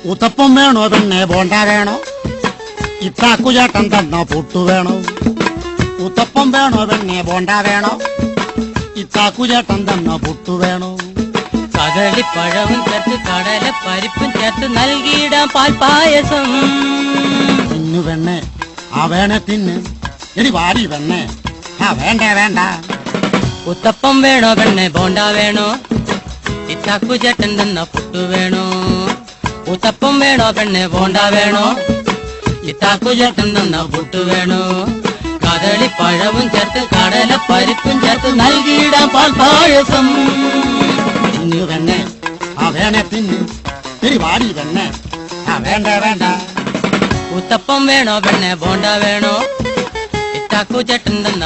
ഉത്തപ്പം വേണോ പെണ്ണെ ബോണ്ട വേണോ ഇത്താക്കുചേട്ടൻ തന്ന പുട്ടു വേണോ ഉത്തപ്പം വേണോ പെണ്ണെ ബോണ്ട വേണോ ഇത്താക്കുചേട്ടൻ തന്ന പുട്ടു വേണോ കദളിപ്പഴവും ചേർത്ത് കടല പരിപ്പും ചേർത്ത് നൽകിയിടാം പാൽപായസം തിന്നു പെണ്ണെ ആ വേണേ തിന്ന് എടി വാടി പെണ്ണെ ആ വേണ്ട വേണ്ട ഉത്തപ്പം വേണോ പെണ്ണെ ബോണ്ട വേണോ ഇത്താക്കുചേട്ടൻ തന്ന പുട്ടു വേണോ ഉത്തപ്പം വേണോ പെണ്ണെ ബോണ്ട വേണോ ഇത്താക്കുചേട്ടൻ തന്ന പുട്ടു വേണോ കദളിപ്പഴവും ചേർത്ത് കടല പരിപ്പും ചേർത്ത് നൽകിയിടാം പാൽപായസം തിന്നു പെണ്ണെ ആ വേണേ തിന്ന് എടി വാടി പെണ്ണെ ആ വേണ്ട വേണ്ട ഉത്തപ്പം വേണോ പെണ്ണെ ബോണ്ട വേണോ ഇത്താക്കുചേട്ടൻ തന്ന